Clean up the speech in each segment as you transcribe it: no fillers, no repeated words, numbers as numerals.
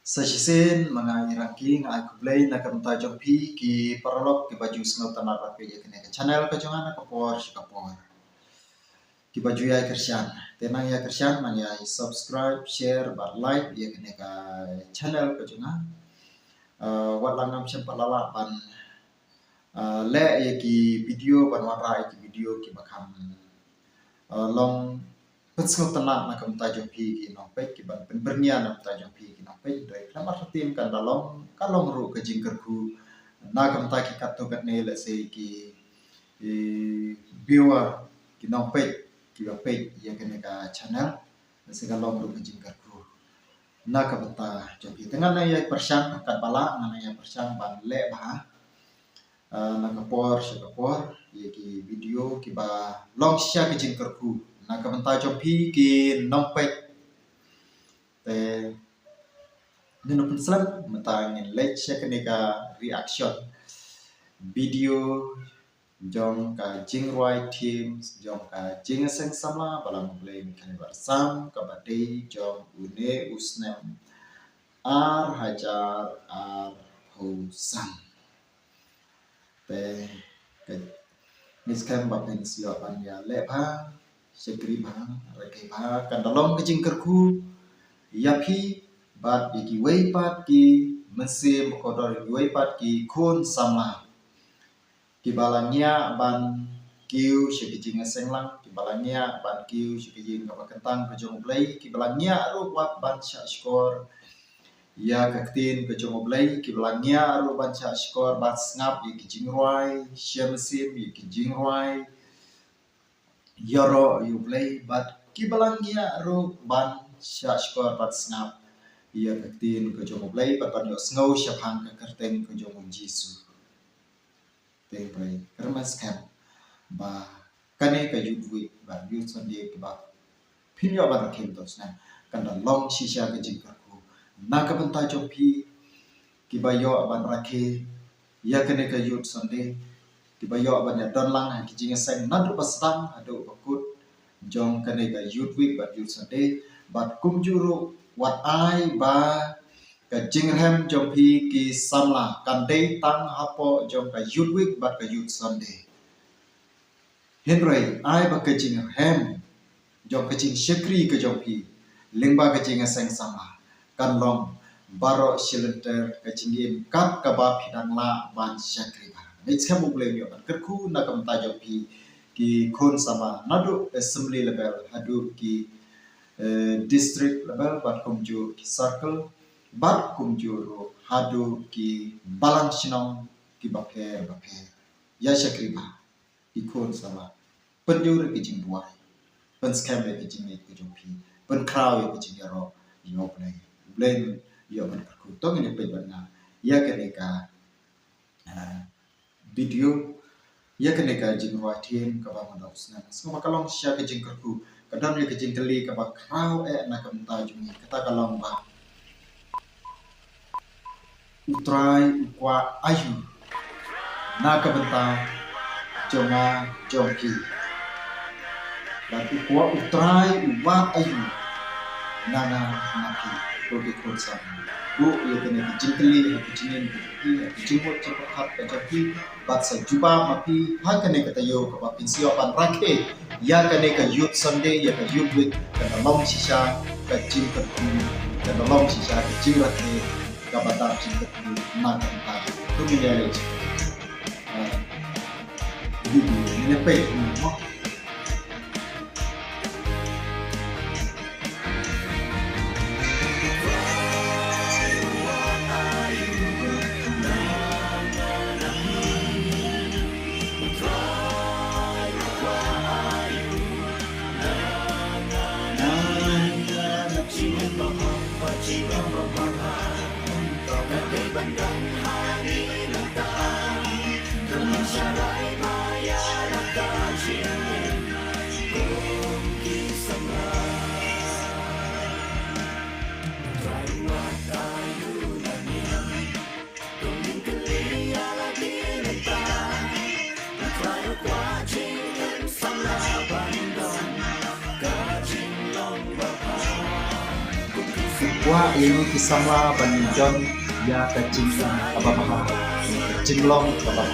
Sajisin mga ranking aku play na kamta jompi ki paralog ki baju snot tanar rapi ya kene channel ka jonga na kapor shikapor ki baju ya kersian tenang ya kersian man ya subscribe share bar like ya kene ka channel ka jonga wat langam sempat lala pan le ya ki video pan wara ya ki video ki bakam long Penskot tenang na kamta jompi ki nopek ki ban bernia na kamta jompi ki nopek doi lamar tim kan dalong kalong ru ke jingkerku na kamta ki katto kat ne le se ki viewer ki nopek ki bapek ya kene ka channel se kalong ru ke jingkerku na kamta jompi dengan na ya persang kat bala na ya persang ban le ba na kapor ya ki video ki ba long sha ke jingkerku na kamta jompi ki nopek te nino penslan matangin like share ka reaction video jong ka jingwai teams jong ka jingaseng sama balang play kan bersam ka badai jong une usnem ar hajar ar hosam te miskan bapen siapan ya lepa sekri bang reke ba kan dalom ke jingkerku yapi bat ki weipat ki mesim kodor ki weipat ki kun sama ki balangnya ban kiu shikijing senglang ki balangnya ban kiu shikijing ka kentang ke jong blai ki balangnya ru wat ban sha skor ya kaktin ke jong blai ki balangnya ru ban sha skor bat ngap ki jingroi shemesim ki jingroi yoro yu blai bat ki balangnya ru ban sha skor bat ngap ia kaktin ke jong blai bat yo snow shapang ke kerteng ke jong jisu te play kermas kam ba kane ka yudwi ba yu sonde ke ba pinyo ba kem to sna kan da long shisha ke jingkarku na ka banta jompi ki ba yo ban rakhe ya kane ka yud sonde ki ba yo ban ya don lang ki jinga sang na du pasang adu bakut jong kane ka yudwi ba yud sonde bat kumjuru wat ai ba ka jinghem jompi ki samla kan dei tang hapo jong ka yudwik bat ka yud sonde henry ai ba ka jinghem jong ka jing shekri ka jompi lengba ka jinga sang sama kan long baro shilenter ka jingim kap ka ba phidang la ban shekri ba next time ble yo ban kerku na kam ta jompi ki khon sama nadu assembly level hadu ki district level bat kumju ki circle bat kumjuro hadu ki balang sinong ki bape ya shakriba ikon sama penjur ki jingbuai pen scam ki jingi ki jompi pen crowd ki jingero yo blame yo ban ku tong ni pe bana ya keneka video ya keneka jingwa team ka ba mandau sna so makalong sha ki jingku kadang ni ki jingkeli ka ba crowd na kamta jungi kata kalong ba utrai ukwa ayu na kabenta jonga jongki dan ukwa utrai uwa ayu nana napi rogi kursan bu ya kene jingkeli ha jingin ki jingwot cepat hat ka jongki bat sa juba mapi ha kene kata yo ka ba pinsio pan rakhe ya kene ka youth sunday ya ka youth week ka long shisha ka jingkat ka long shisha ka jingrakhe kabatar cinta na kanta tu menjadi ini pe mo Wah ini kisamla banjon ya kacing apa jinglong apa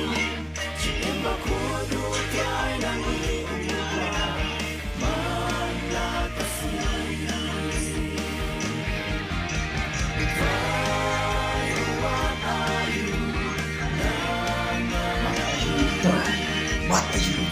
what are you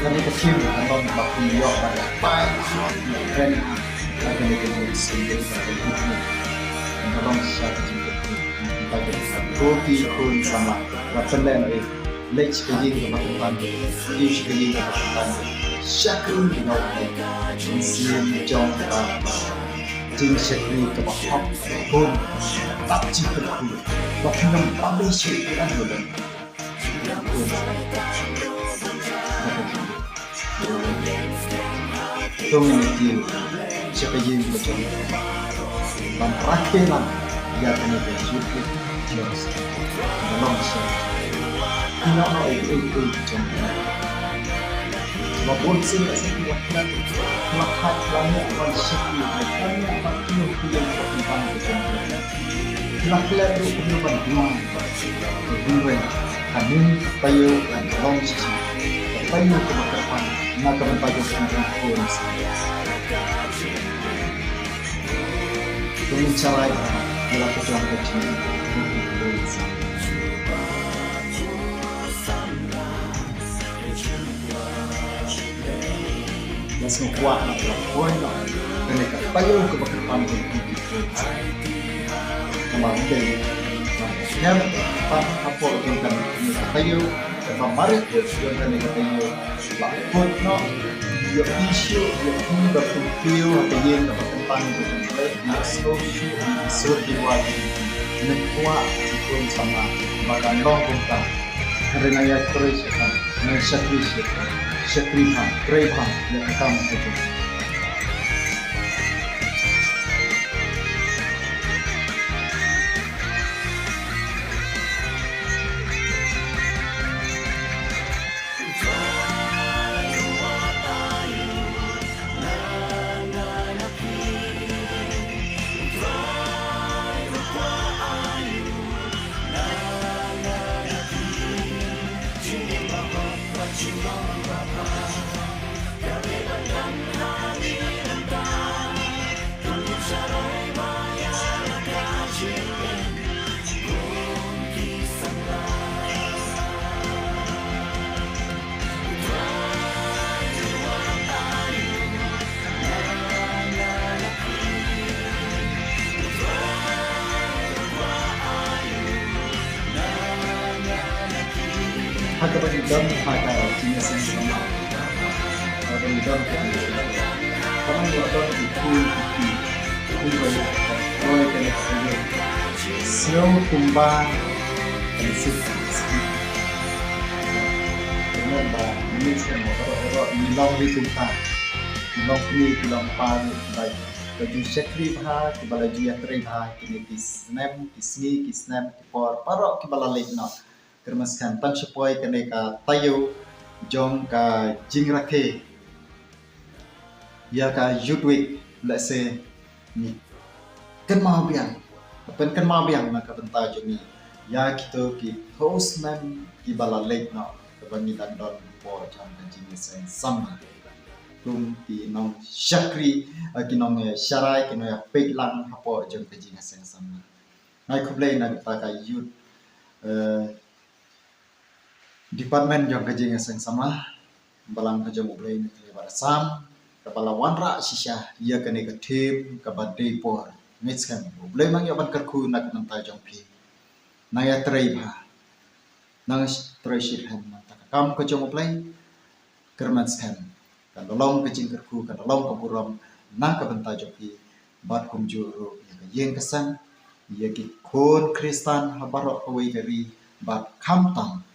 kami kecil kalau bakal yo pada pai keren akan dikenal sendiri pada itu tolong siapa juga kita bisa kopi kun sama rapelan lech kejing ke tempat ish kejing ke tempat syakun no muslim jong ka jing syakri ke bawah kun tak cikgu bahkan pabe syakri dulu community siapa yang macam dan rakyat yang kena bersyukur jelas dalam saya tidak itu macam walaupun saya sekian melahat banyak bersyukur banyak penuh yang berkembang macam lakukan itu penuh bantuan berbuat kami payu dan tolong sisi payu keberkatan maka berpayu dengan Tuhan dengan cara melakukan kecil dan semua lakukan mereka payu keberkatan dengan Tuhan kembali yang apa yang kami tahu kemarin yang kami tahu lakon no your issue your thing berkumpul atau yang tentang yang so diwai dengan kuat pun sama maka long kita karena ya terus dengan syakrihan yang akan itu Haka bagi dam haka jenis yang sama. Haka bagi dam karena buatan itu banyak proyek yang ada. Snow kumbang dan sisi. Kemudian ini semua orang milang di tempat, milang ni milang pan baik. Baju syakri bah, kibala juya teri bah, kini kisnem, kisni, kisnem, kipor, parok kibala lekna. Termaskan pansupoi kene ka tayo jong ka jingrake ya ka yudwik lase ni kan mau biang maka benta joni ya kita ki hostman ki bala lake no kabani dan don po jam ka jinis sama tum ki nong syakri ki nong syarai ki no ya peklang hapo jong ka jinis sama nai kublai na ta ka yud Departemen yang kerja yang sama balang kerja mulai ni lebar sam kepala wanra sisya ia kena ke tim ke badai por mixkan mulai mang yaban kerku nak nantai jongpi naya treiba nang treashir han mata kam kerja mulai kermanskan kan dolong kecing kerku kan dolong kaburam nang ke bentai jongpi bad kumjuru yang kesan ia ki kon kristan habarok kawai dari bad kamtang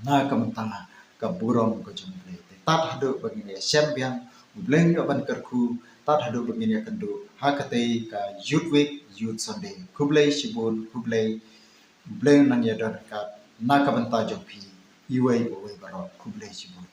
na kamentanga kaburom ko jumble tat hado bagi ya sembiang ubleng yo ban kerku tat hadu begini ya kendu hakatei ka youth week youth sunday kublai shibun kublai bleng nang ya dar ka na ka banta jopi iwai bo wai barot kublai shibun